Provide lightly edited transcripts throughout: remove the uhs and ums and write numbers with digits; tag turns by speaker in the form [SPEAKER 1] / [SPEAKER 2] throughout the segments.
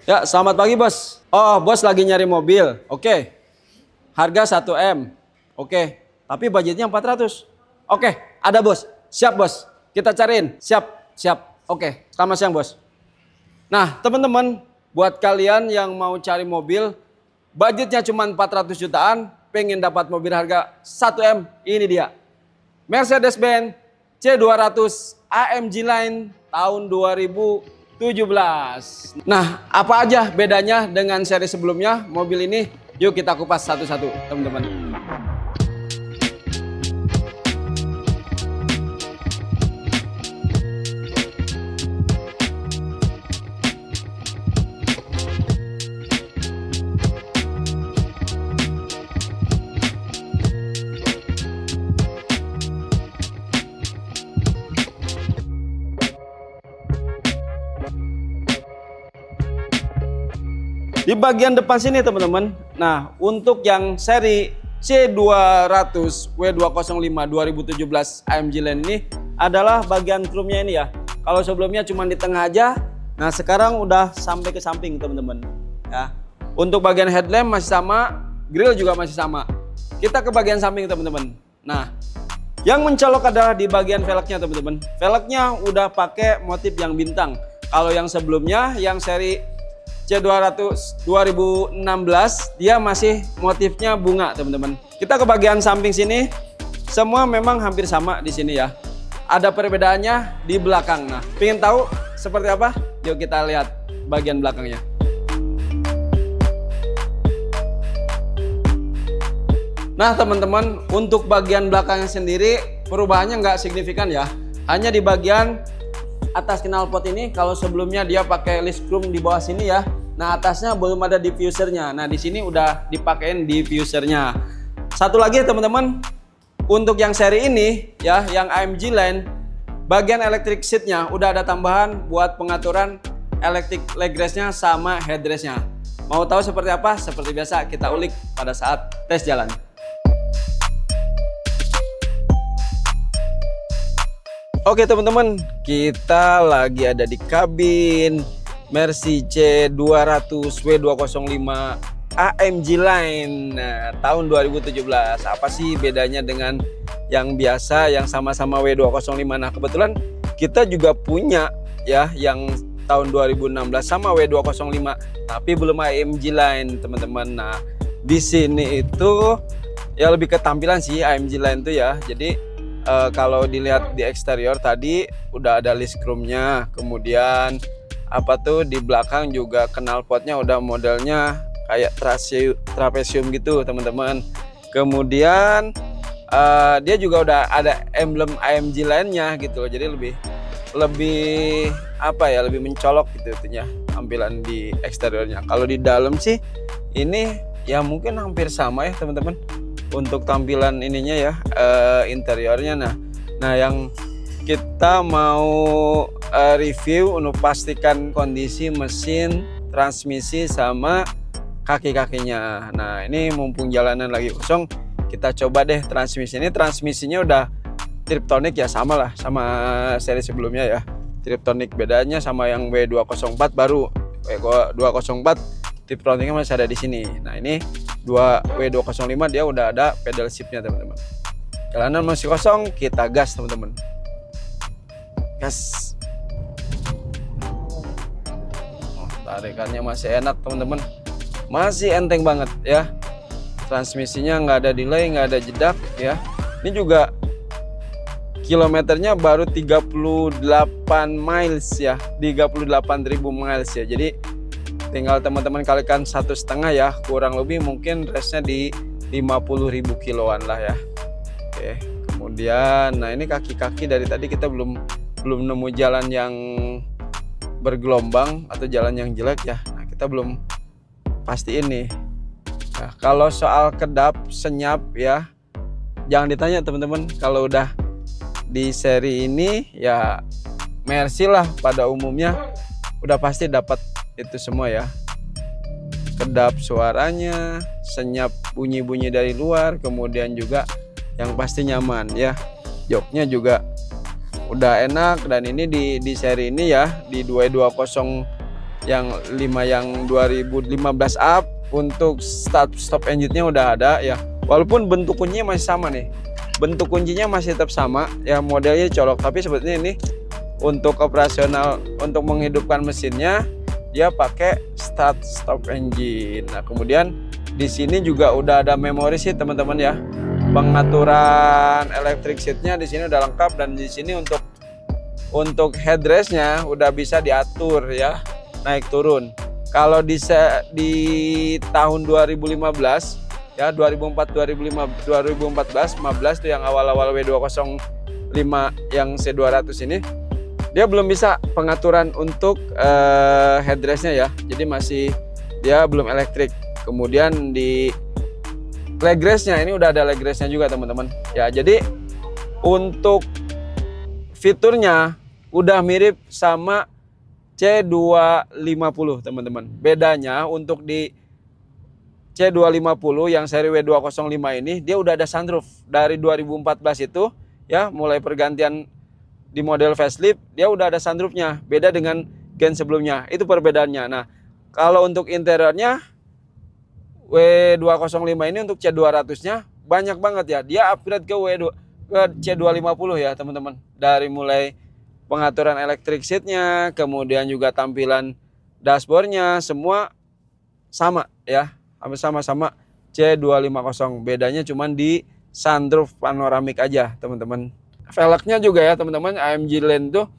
[SPEAKER 1] Ya, selamat pagi bos. Oh, bos lagi nyari mobil. Oke. Harga 1 M. Oke. Tapi budgetnya 400. Oke, ada bos. Siap bos. Kita cariin. Siap. Oke, selamat siang bos. Nah, teman-teman, buat kalian yang mau cari mobil, budgetnya cuma 400 jutaan, pengen dapat mobil harga 1 M, ini dia. Mercedes-Benz C200 AMG Line tahun 2017. Nah, apa aja bedanya dengan seri sebelumnya mobil ini? Yuk kita kupas satu-satu, teman-teman. Di bagian depan sini teman-teman, nah untuk yang seri C200 W205 2017 AMG Line ini adalah bagian krumnya ini ya. Kalau sebelumnya cuma di tengah aja, nah sekarang udah sampai ke samping teman-teman ya. Untuk bagian headlamp masih sama, grill juga masih sama. Kita ke bagian samping teman-teman. Nah, yang mencolok adalah di bagian velgnya teman-teman. Velgnya udah pakai motif yang bintang. Kalau yang sebelumnya, yang seri C200 2016 dia masih motifnya bunga teman-teman. Kita ke bagian samping sini, semua memang hampir sama di sini ya. Ada perbedaannya di belakang. Nah, pengen tahu seperti apa? Yuk kita lihat bagian belakangnya. Nah teman-teman, untuk bagian belakangnya sendiri perubahannya nggak signifikan ya. Hanya di bagian atas knalpot ini, kalau sebelumnya dia pakai list chrome di bawah sini ya. Nah, atasnya belum ada diffusernya. Nah, di sini udah dipakein diffusernya. Satu lagi teman-teman, untuk yang seri ini ya, yang AMG Line, bagian electric seatnya udah ada tambahan buat pengaturan electric leg restnya sama headrestnya. Mau tahu seperti apa? Seperti biasa kita ulik pada saat tes jalan. Oke teman-teman, kita lagi ada di kabin Mercy C200 W205 AMG Line tahun 2017. Apa sih bedanya dengan yang biasa yang sama-sama W205? Nah, kebetulan kita juga punya ya yang tahun 2016 sama W205, tapi belum AMG Line, teman-teman. Nah, di sini itu ya lebih ke tampilan sih AMG Line tuh ya. Jadi kalau dilihat di eksterior tadi udah ada list chrome-nya, kemudian apa tuh di belakang juga knalpotnya udah modelnya kayak trapesium gitu teman-teman. Kemudian dia juga udah ada emblem AMG Line-nya gitu loh. Jadi lebih apa ya, lebih mencolok gitu itunya tampilan di eksteriornya. Kalau di dalam sih ini ya mungkin hampir sama ya teman-teman untuk tampilan ininya ya, interiornya. Nah yang kita mau review untuk pastikan kondisi mesin, transmisi sama kaki-kakinya. Nah ini mumpung jalanan lagi kosong, kita coba deh transmisi ini. Transmisinya udah Triptonic ya, sama lah sama seri sebelumnya ya. Triptonic, bedanya sama yang W204 baru W204 Triptonicnya masih ada di sini. Nah ini W205 dia udah ada pedal shiftnya teman-teman. Jalanan masih kosong, kita gas teman-teman. Gas. Tarikannya masih enak teman-teman, masih enteng banget ya. Transmisinya nggak ada delay, nggak ada jedak ya. Ini juga kilometernya baru 38 miles ya, 38.000 miles ya. Jadi tinggal teman-teman kalikan 1,5 ya, kurang lebih mungkin restnya di 50.000 kiloan lah ya. Oke, kemudian nah ini kaki-kaki dari tadi kita belum nemu jalan yang bergelombang atau jalan yang jelek ya. Nah kita belum pastiin nih. Nah kalau soal kedap senyap ya jangan ditanya teman-teman. Kalau udah di seri ini ya Mercy lah pada umumnya udah pasti dapat itu semua ya. Kedap suaranya, senyap bunyi-bunyi dari luar, kemudian juga yang pasti nyaman ya. Joknya juga udah enak. Dan ini di seri ini ya, di W205 yang 2015 up. Untuk stop engine-nya udah ada ya. Walaupun bentuk kuncinya masih sama nih. Bentuk kuncinya masih tetap sama ya, modelnya colok, tapi sebetulnya ini untuk operasional, untuk menghidupkan mesinnya dia pakai stop engine. Nah, kemudian di sini juga udah ada memori seat teman-teman ya. Pengaturan electric seatnya di sini udah lengkap, dan di sini untuk headrestnya udah bisa diatur ya, naik turun. Kalau di tahun 2015 ya, 2014 tuh yang awal-awal W205 yang C200 ini, dia belum bisa pengaturan untuk headrestnya ya. Jadi masih dia belum elektrik. Kemudian di leg restnya ini udah ada leg restnya juga teman-teman ya. Jadi untuk fiturnya udah mirip sama C250 teman-teman. Bedanya untuk di C250 yang seri W205 ini dia udah ada sunroof. Dari 2014 itu ya, mulai pergantian di model facelift dia udah ada sunroofnya. Beda dengan gen sebelumnya. Itu perbedaannya. Nah, kalau untuk interiornya W205 ini untuk C200-nya banyak banget ya. Dia upgrade ke C250 ya teman-teman. Dari mulai pengaturan electric seatnya, kemudian juga tampilan dashboardnya, semua sama ya, sama-sama C250. Bedanya cuman di sunroof panoramik aja teman-teman. Velgnya juga ya teman-teman, AMG Line tuh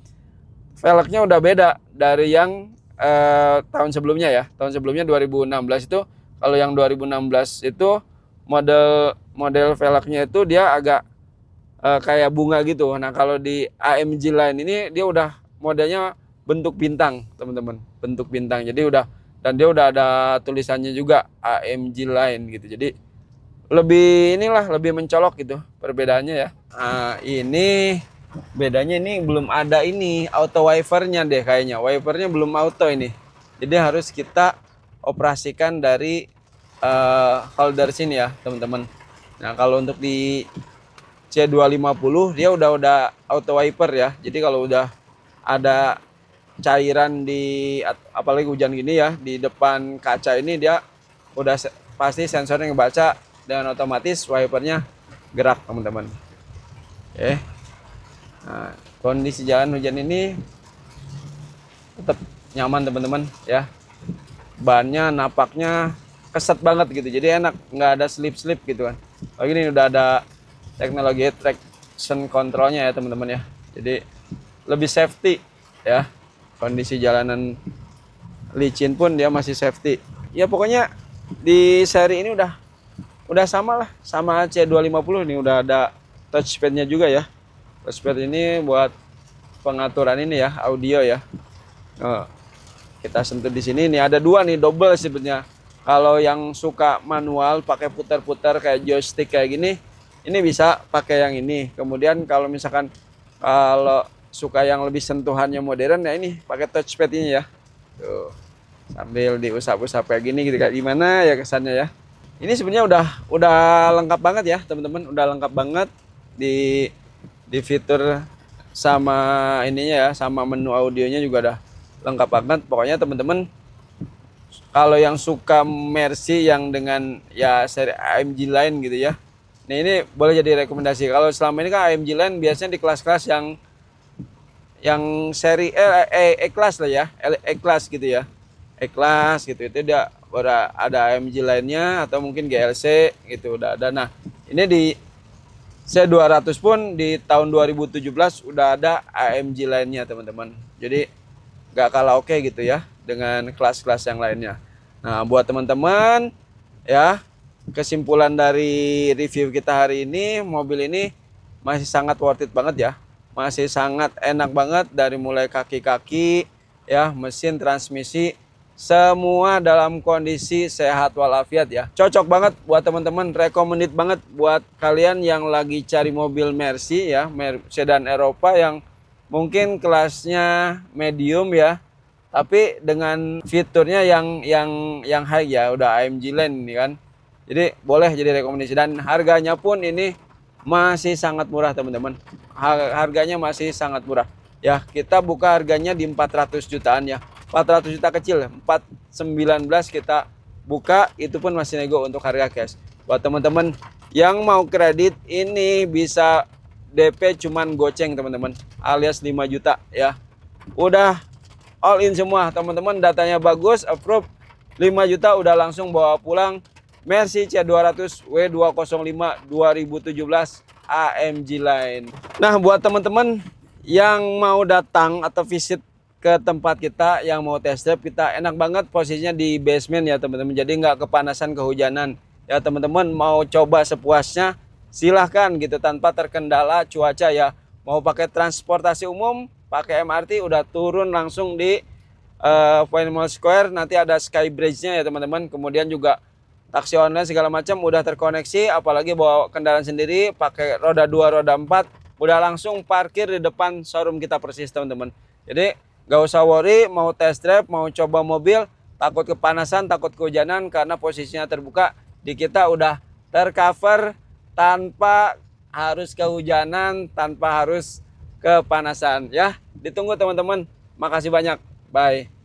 [SPEAKER 1] velgnya udah beda dari yang tahun sebelumnya ya. Tahun sebelumnya 2016 itu, kalau yang 2016 itu model velgnya itu dia agak kayak bunga gitu. Nah, kalau di AMG Line ini dia udah modelnya bentuk bintang teman-teman, bentuk bintang. Jadi dan dia udah ada tulisannya juga AMG Line gitu. Jadi lebih mencolok gitu perbedaannya ya. Nah, ini bedanya ini belum ada ini auto wipernya deh kayaknya. Wipernya belum auto ini. Jadi harus kita operasikan dari holder sini ya teman-teman. Nah, kalau untuk di C250 dia udah auto wiper ya. Jadi kalau udah ada cairan di, apalagi hujan gini ya, di depan kaca ini dia udah pasti sensornya ngebaca dan otomatis wipernya gerak teman-teman. Oke. Nah, kondisi jalan hujan ini tetap nyaman teman-teman ya. Bannya napaknya keset banget gitu. Jadi enak, nggak ada slip-slip gitu kan. Lagi ini udah ada teknologi traction controlnya ya teman-teman ya. Jadi lebih safety ya. Kondisi jalanan licin pun dia masih safety. Ya pokoknya di seri ini udah sama lah sama C250. Ini udah ada touchpadnya juga ya. Touchpad ini buat pengaturan ini ya, audio ya. Kita sentuh di sini. Ini ada dua nih, double sebenarnya. Kalau yang suka manual pakai putar-putar kayak joystick kayak gini, ini bisa pakai yang ini. Kemudian kalau misalkan kalau suka yang lebih sentuhannya modern ya, ini pakai touchpad ini ya. Tuh. Sambil diusap-usap kayak gini gitu, kayak gimana ya kesannya ya. Ini sebenarnya udah lengkap banget ya, teman-teman. Udah lengkap banget di fitur sama ininya ya, sama menu audionya juga udah lengkap banget. Pokoknya teman-teman kalau yang suka Mercy yang dengan ya seri AMG Line gitu ya, nah ini boleh jadi rekomendasi. Kalau selama ini kan AMG Line biasanya di kelas-kelas yang seri E-Class lah ya, E-Class gitu ya, E-Class gitu, itu dia udah ada AMG Line-nya atau mungkin GLC gitu udah ada. Nah ini di C200 pun di tahun 2017 udah ada AMG Line-nya teman-teman. Jadi gak kalah oke gitu ya dengan kelas-kelas yang lainnya. Nah buat teman-teman ya, kesimpulan dari review kita hari ini, mobil ini masih sangat worth it banget ya. Masih sangat enak banget, dari mulai kaki-kaki ya, mesin, transmisi, semua dalam kondisi sehat walafiat ya. Cocok banget buat teman-teman, recommended banget buat kalian yang lagi cari mobil Mercy ya, sedan Eropa yang mungkin kelasnya medium ya, tapi dengan fiturnya yang high ya, udah AMG Line ini kan. Jadi boleh jadi rekomendasi, dan harganya pun ini masih sangat murah teman-teman. Harganya masih sangat murah. Ya, kita buka harganya di 400 jutaan ya. 400 juta kecil, 419 kita buka, itu pun masih nego untuk harga cash. Buat teman-teman yang mau kredit ini bisa DP cuman goceng teman-teman, alias 5 juta ya. Udah all in semua teman-teman, datanya bagus, approve, 5 juta udah langsung bawa pulang Mercy C200 W205 2017 AMG Line. Nah, buat teman-teman yang mau datang atau visit ke tempat kita, yang mau test drive, kita enak banget posisinya di basement ya teman-teman, jadi nggak kepanasan kehujanan ya teman-teman. Mau coba sepuasnya silahkan gitu, tanpa terkendala cuaca ya. Mau pakai transportasi umum, pakai MRT, udah turun langsung di Point Mall Square, nanti ada Sky Bridge-nya ya teman-teman. Kemudian juga taksi online segala macam udah terkoneksi, apalagi bawa kendaraan sendiri pakai roda 2 roda 4, udah langsung parkir di depan showroom kita persis teman-teman. Jadi gak usah worry mau test drive, mau coba mobil, takut kepanasan, takut kehujanan, karena posisinya terbuka. Di kita udah tercover tanpa harus kehujanan, tanpa harus kepanasan ya. Ditunggu teman-teman. Makasih banyak. Bye.